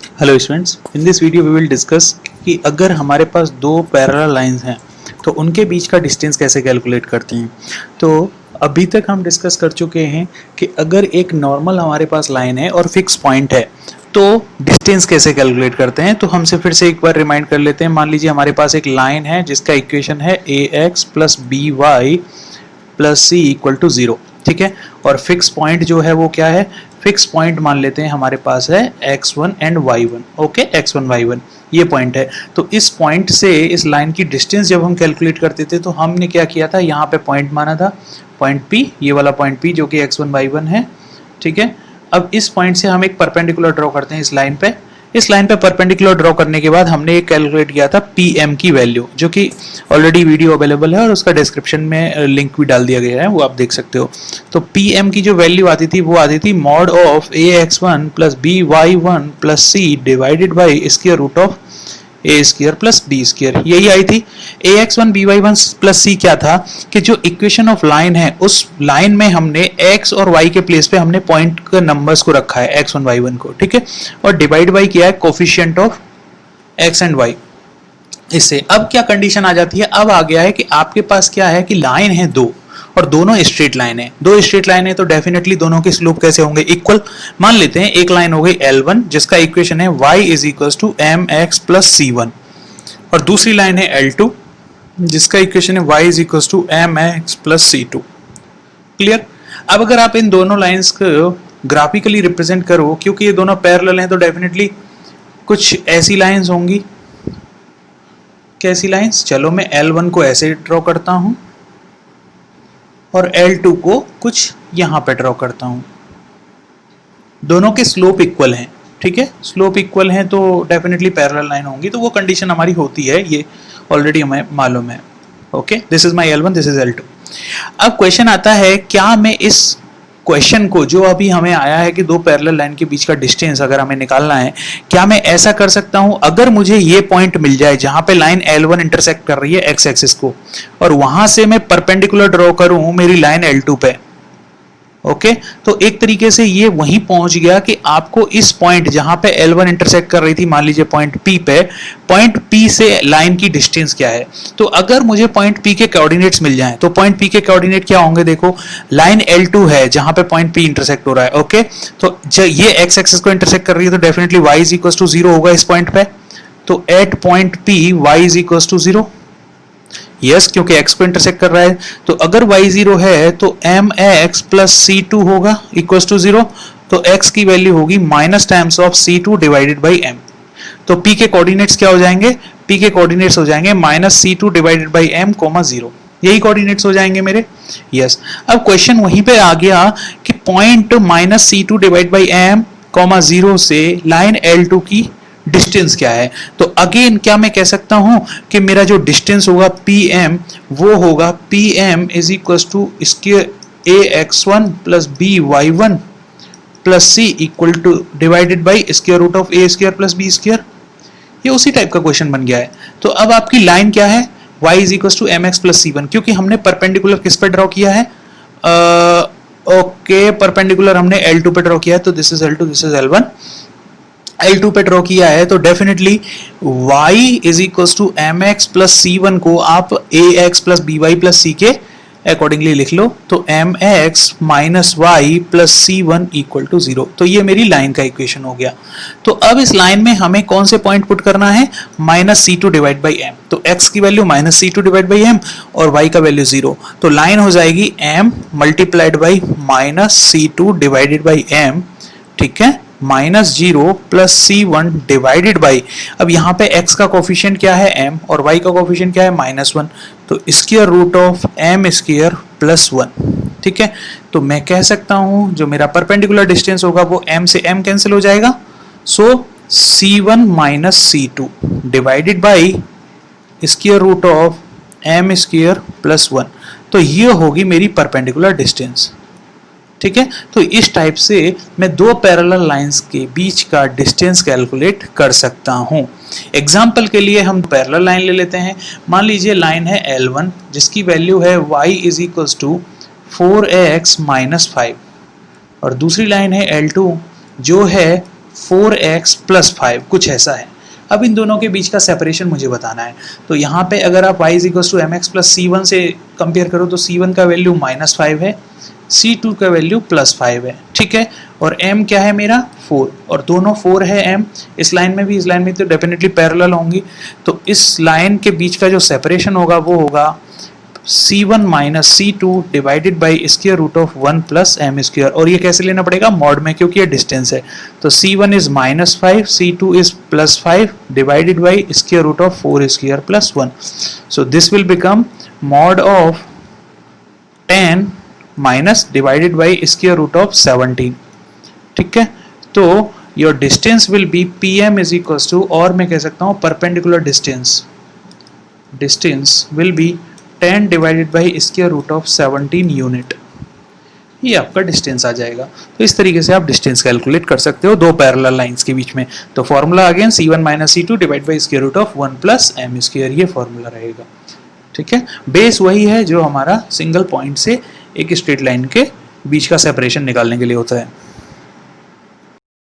Hello students, in this video we will discuss कि अगर हमारे पास दो पैरेलल लाइंस हैं तो उनके बीच का डिस्टेंस कैसे कैलकुलेट करते हैं। तो अभी तक हम डिस्कस कर चुके हैं कि अगर एक नॉर्मल हमारे पास लाइन है और फिक्स पॉइंट है तो डिस्टेंस कैसे कैलकुलेट करते हैं। तो हमसे फिर से एक बार रिमाइंड कर लेते हैं। मान लीजिए हमारे पास एक लाइन है जिसका इक्वेशन है ax plus B Y plus C equal to 0, ठीक है। और फिक्स पॉइंट जो है वो क्या है, फिक्स पॉइंट मान लेते हैं हमारे पास है x1 and y1, okay, x1 y1 ये पॉइंट है। तो इस पॉइंट से इस लाइन की डिस्टेंस जब हम कैलकुलेट करते थे तो हमने क्या किया था, यहाँ पे पॉइंट माना था पॉइंट P, ये वाला पॉइंट P जो कि x1 y1 है, ठीक है। अब इस पॉइंट से हम एक परपेंडिकुलर ड्रॉ करते हैं इस लाइन पे। इस लाइन पे परपेंडिकुलर ड्रॉ करने के बाद हमने एक कैलकुलेट किया था पीएम की वैल्यू, जो कि ऑलरेडी वीडियो अवेलेबल है और उसका डिस्क्रिप्शन में लिंक भी डाल दिया गया है, वो आप देख सकते हो। तो पीएम की जो वैल्यू आती थी वो आती थी mod of A X one plus B Y one plus C divided by square root of A square plus B square, यही आई थी। A X one B Y one plus C क्या था कि जो इक्वेशन ऑफ लाइन है उस line में हमने एक्स और वाई के प्लेस पे हमने पॉइंट के नंबर्स को रखा है, एक्स वन वाई वन को, ठीक है। और डिवाइड बाई किया है coefficient of X and Y. इससे अब क्या कंडीशन आ जाती है, अब आ गया है कि आपके पास क्या है कि लाइन है दो और दोनों स्ट्रेट लाइन है, दो स्ट्रेट लाइन है तो डेफिनेटली दोनों के स्लोप कैसे होंगे, इक्वल। मान लेते हैं एक लाइन हो गई L1 जिसका इक्वेशन है y is equal to mx plus c1, और दूसरी लाइन है L2 जिसका इक्वेशन है y is equal to mx plus c2। Clear. अब अगर आप इन दोनों लाइंस को ग्राफिकली रिप्रेजेंट करो, क्योंकि ये दोनों पैरेलल हैं तो डेफिनेटली कुछ ऐसी लाइंस होंगी। कैसी लाइंस, चलो मैं L1 को ऐसे ड्रॉ करता हूं और L2 को कुछ यहां पे ड्रॉ करता हूं। दोनों के स्लोप इक्वल हैं, ठीक है। स्लोप इक्वल हैं तो डेफिनेटली पैरेलल लाइन होंगी, तो वो कंडीशन हमारी होती है, ये ऑलरेडी हमें मालूम है। Okay, this is my L1, this is L2। अब क्वेश्चन आता है, क्या मैं इस क्वेश्चन को जो अभी हमें आया है कि दो पैरेलल लाइन के बीच का डिस्टेंस अगर हमें निकालना है, क्या मैं ऐसा कर सकता हूं, अगर मुझे ये पॉइंट मिल जाए जहां पे लाइन L1 इंटरसेक्ट कर रही है एक्स एक्सिस को, और वहां से मैं परपेंडिकुलर ड्रॉ करूं मेरी लाइन L2 पे, ओके। तो एक तरीके से ये वहीं पहुंच गया कि आपको इस पॉइंट जहां पे L1 इंटरसेक्ट कर रही थी, मान लीजिए पॉइंट P पे, पॉइंट P से लाइन की डिस्टेंस क्या है। तो अगर मुझे पॉइंट P के कोऑर्डिनेट्स मिल जाएं तो पॉइंट P के कोऑर्डिनेट क्या होंगे, देखो लाइन L2 है जहां पे पॉइंट P इंटरसेक्ट हो रहा है, ओके। तो ये एक्स एक्सिस को इंटरसेक्ट कर रही है तो definitely y is equal to 0 होगा इस पॉइंट पे। तो at point P y is equal to 0, yes, क्योंकि x को इंटरसेक्ट कर रहा है। तो अगर y 0 है तो mx प्लस c2 होगा इक्वल टू 0। तो x की वैल्यू होगी minus times of c2 divided by m। तो p के कोऑर्डिनेट्स क्या हो जाएंगे, p के कोऑर्डिनेट्स हो जाएंगे minus c2 divided by m comma 0, यही कोऑर्डिनेट्स हो जाएंगे मेरे, यस। अब क्वेश्चन वहीं पे आ गया कि point minus c2 divide by m comma 0 से लाइन L2 की डिस्टेंस क्या है। तो अगेन क्या मैं कह सकता हूं कि मेरा जो डिस्टेंस होगा pm वो होगा pm is equal to square ax1 plus by1 plus c equal to divided by square root of a square plus b square. ये उसी टाइप का क्वेश्चन बन गया है। तो अब आपकी लाइन क्या है, y is equal to mx plus c1, क्योंकि हमने परपेंडिकुलर किस पे ड्रॉ किया है, ओके, परपेंडिकुलर हमने L2 पे ड्रॉ किया है। तो this is L2, this is L1। L2 पे ड्रॉ किया है तो definitely y is equal to mx plus c1 को आप ax plus by plus c के अकॉर्डिंगली लिख लो। तो mx minus y plus c1 equal to 0। तो ये मेरी लाइन का इक्वेशन हो गया। तो अब इस लाइन में हमें कौन से पॉइंट पुट करना है, minus c2 divide by m। तो x की value minus c2 divide by m और y का वैल्यू 0। तो लाइन हो जाएगी m multiplied by minus c2 divided by m, ठीक है, minus 0 plus c1 divided by, अब यहाँ पे x का कोफिशिएंट क्या है m और y का कोफिशिएंट क्या है -1, तो square root of m square plus 1, ठीक है। तो मैं कह सकता हूँ जो मेरा परपेंडिकुलर डिस्टेंस होगा वो m से m कैंसिल हो जाएगा, so c1 minus c2 divided by square root of m square plus 1। तो ये होगी मेरी परपेंडिकुलर डिस्टेंस, ठीक है। तो इस टाइप से मैं दो पैरेलल लाइंस के बीच का डिस्टेंस कैलकुलेट कर सकता हूं। एग्जाम्पल के लिए हम पैरेलल लाइन ले लेते हैं। मान लीजिए लाइन है L1 जिसकी वैल्यू है y is equal to 4x minus 5, और दूसरी लाइन है L2 जो है 4x प्लस 5, कुछ ऐसा है। अब इन दोनों के बीच का सेपरेशन मुझे बताना है। तो यहाँ पे अगर आप y equals to M X plus C1 से कंपेयर करो तो C1 का वैल्यू -5 है, C2 का वैल्यू +5 है, ठीक है। और m क्या है मेरा 4, और दोनों 4 है m, इस लाइन में भी इस लाइन में तो डेफिनेटली पैरेलल होंगी। तो इस लाइन के बीच का जो सेपरेशन होगा वो होगा C1 minus C2 divided by square root of 1 plus M square, और ये कैसे लेना पड़ेगा मॉड में, क्योंकि ये डिस्टेंस है। तो C1 is -5, C2 is +5 divided by square root of 4 square plus 1। So this will become mod of 10 minus divided by square root of 17, ठीक है। तो your distance will be PM is equals to, और मैं कह सकता हूँ perpendicular distance will be 10 divided by square root of 17 unit. ये आपका डिस्टेंस आ जाएगा। तो इस तरीके से आप डिस्टेंस कैलकुलेट कर सकते हो दो पैरेलल लाइंस के बीच में। तो formula again C1 minus C2 divide by square root of 1 plus M square, ये फॉर्मूला रहेगा, ठीक है। बेस वही है जो हमारा सिंगल पॉइंट से एक स्ट्रेट लाइन के बीच का सेपरेशन निकालने के लिए होता है।